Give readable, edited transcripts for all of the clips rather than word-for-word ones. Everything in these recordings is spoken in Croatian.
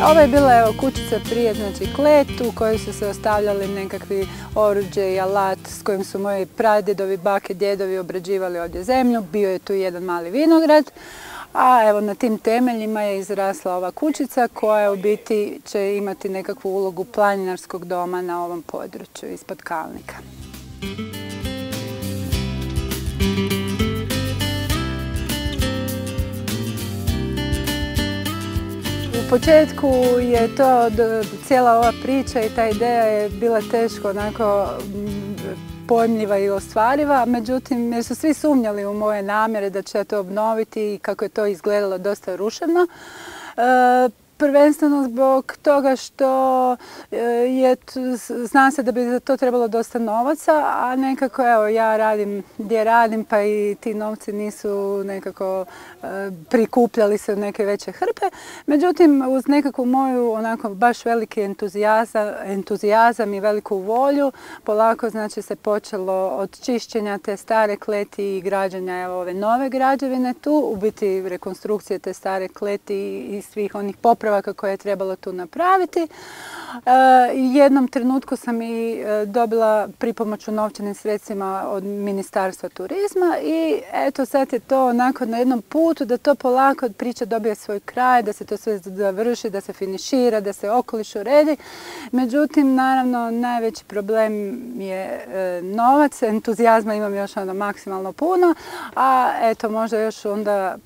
Ovo je bila kućica prije, znači klet u kojoj su se ostavljali nekakvi oruđe i alat s kojim su moji pradjedovi, bake, djedovi obrađivali ovdje zemlju. Bio je tu jedan mali vinograd, a evo na tim temeljima je izrasla ova kućica koja u biti će imati nekakvu ulogu planinarskog doma na ovom području ispod Kalnika. U početku je to, cijela ova priča i ta ideja je bila teško onako pojmljiva i ostvariva, međutim jer su svi sumnjali u moje namjere da ću ja to obnoviti i kako je to izgledalo dosta ruševno. Prvenstveno zbog toga što zna se da bi za to trebalo dosta novaca, a nekako evo ja radim gdje radim pa i ti novci nisu nekako prikupljali se u neke veće hrpe. Međutim, uz nekakvu moju onako baš veliki entuzijazam i veliku volju, polako znači se počelo od čišćenja te stare kleti i građenja evo ove nove građevine tu, u biti rekonstrukcije te stare kleti i svih onih popravaka koje je trebalo tu napraviti. Jednom trenutku sam i dobila pripomoć u novčanim sredstvima od Ministarstva turizma i eto sad je to onako na jednom putu da to polako priča dobije svoj kraj, da se to sve završi, da se finišira, da se okoliš uredi. Međutim, naravno, najveći problem je novac, entuzijazma imam još ono maksimalno puno, a eto možda još onda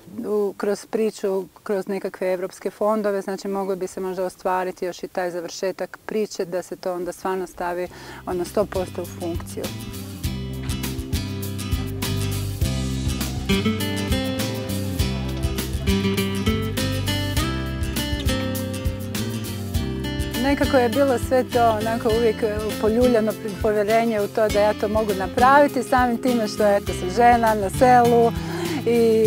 kroz priču, kroz nekakve evropske fondove, znači moglo bi se možda ostvariti još i taj završetak priče da se to onda stvarno stavi 100% u funkciju. Nekako je bilo sve to onako uvijek poljuljano povjerenje u to da ja to mogu napraviti, samim time što eto sam žena na selu i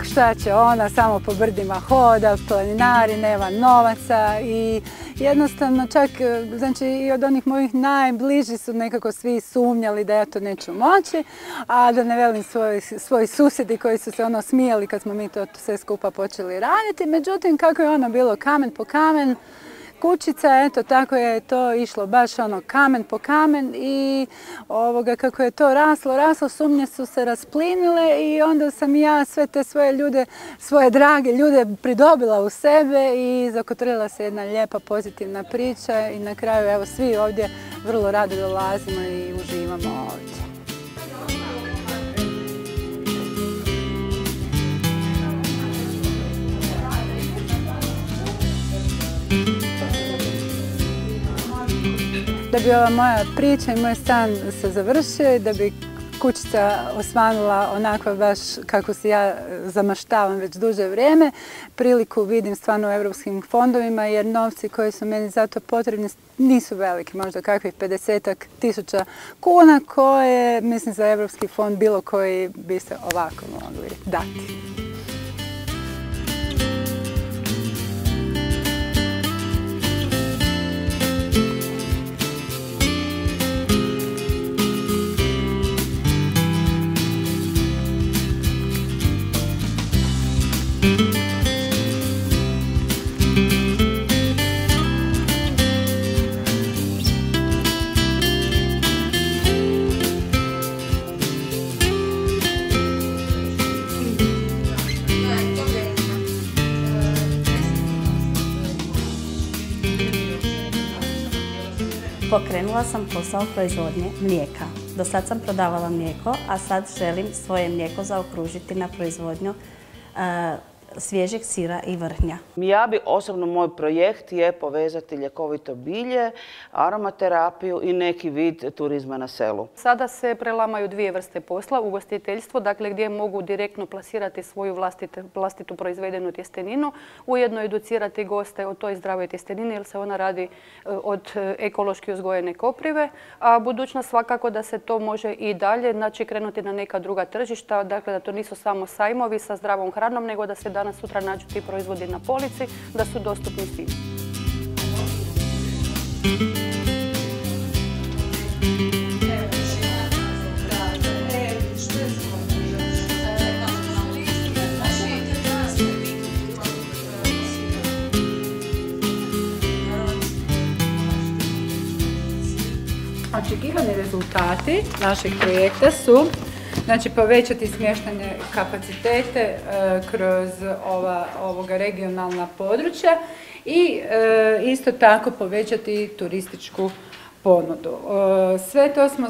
šta će ona, samo po brdima hoda, planinari, nema novaca i jednostavno čak, znači i od onih mojih najbližih su nekako svi sumnjali da ja to neću moći, a da ne velim svoji susjedi koji su se ono smijali kad smo mi to sve skupa počeli raditi. Međutim, kako je ono bilo kamen po kamen, kućica, eto tako je to išlo baš ono kamen po kamen i kako je to raslo, sumnje su se rasplinile i onda sam ja sve te svoje ljude, svoje drage ljude pridobila u sebe i zakotrila se jedna lijepa pozitivna priča i na kraju evo svi ovdje vrlo rado dolazimo i uživamo ovdje. Da bi ova moja priča i moj san se završio i da bi kućica osvanula onako baš kako si ja zamaštavam već duže vrijeme, priliku vidim stvarno u europskim fondovima jer novci koji su meni za to potrebni nisu veliki, možda kakvih 50-ak tisuća kuna koje mislim za Europski fond bilo koji bi se ovako mogli dati. Pokrenula sam posao proizvodnje mlijeka. Do sad sam prodavala mlijeko, a sad želim svoje mlijeko zaokružiti na proizvodnju svježeg sira i vrhnja. Ja bi osobno, moj projekt je povezati ljekovito bilje, aromaterapiju i neki vid turizma na selu. Sada se prelamaju dvije vrste posla, ugostiteljstvo, dakle gdje mogu direktno plasirati svoju vlastitu proizvedenu tjesteninu, ujedno educirati goste o toj zdravoj tjestenini jer se ona radi od ekološki uzgojene koprive, a budućnost svakako da se to može i dalje, znači krenuti na neka druga tržišta, dakle da to nisu samo sajmovi sa zdravom hranom, nego da se danas sutra nađu ti proizvodi na polici, da su dostupni svima. Očekivani rezultati našeg projekta su povećati smještajne kapacitete kroz ovoga regionalna područja i isto tako povećati turističku ponudu. Sve to smo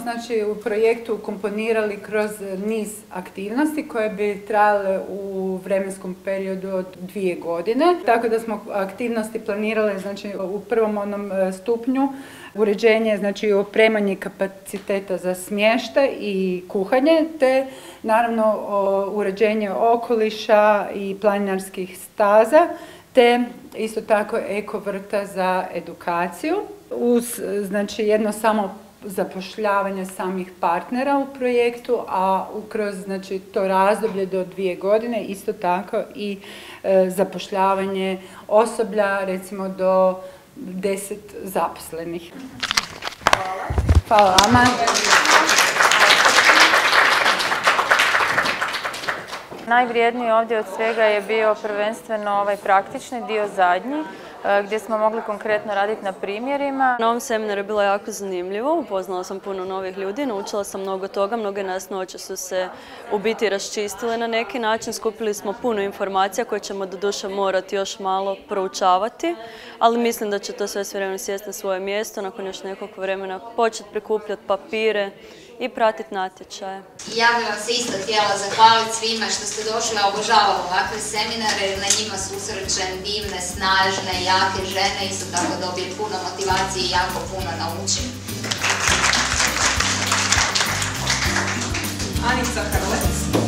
u projektu komponirali kroz niz aktivnosti koje bi trajale u vremenskom periodu od 2 godine. Tako da smo aktivnosti planirale u prvom onom stupnju uređenje, opremanje kapaciteta za smještaj i kuhanje, te naravno uređenje okoliša i planinarskih staza, te isto tako eko vrta za edukaciju. Uz jedno samo zapošljavanje samih partnera u projektu, a kroz to razdoblje do 2 godine isto tako i zapošljavanje osoblja recimo do 10 zaposlenih. Hvala vama. Najvrijedniji ovdje od svega je bio prvenstveno ovaj praktični dio zadnji, gdje smo mogli konkretno raditi na primjerima. Na ovom seminaru je bilo jako zanimljivo, upoznala sam puno novih ljudi, naučila sam mnogo toga, mnoge nejasnoće su se u biti raščistile na neki način, skupili smo puno informacija koje ćemo doduše morati još malo proučavati, ali mislim da će to sve s vremenom sjesti na svoje mjesto, nakon još nekog vremena početi prikupljati papire i pratiti natječaje. Ja bih vam se isto htjela zahvaliti svima što ste došli, a obožavam ovakve seminare, na njima susrećem divne, snažne, jake žene, isto tako dobijem puno motivacije i jako puno naučim. Anica Hrlec.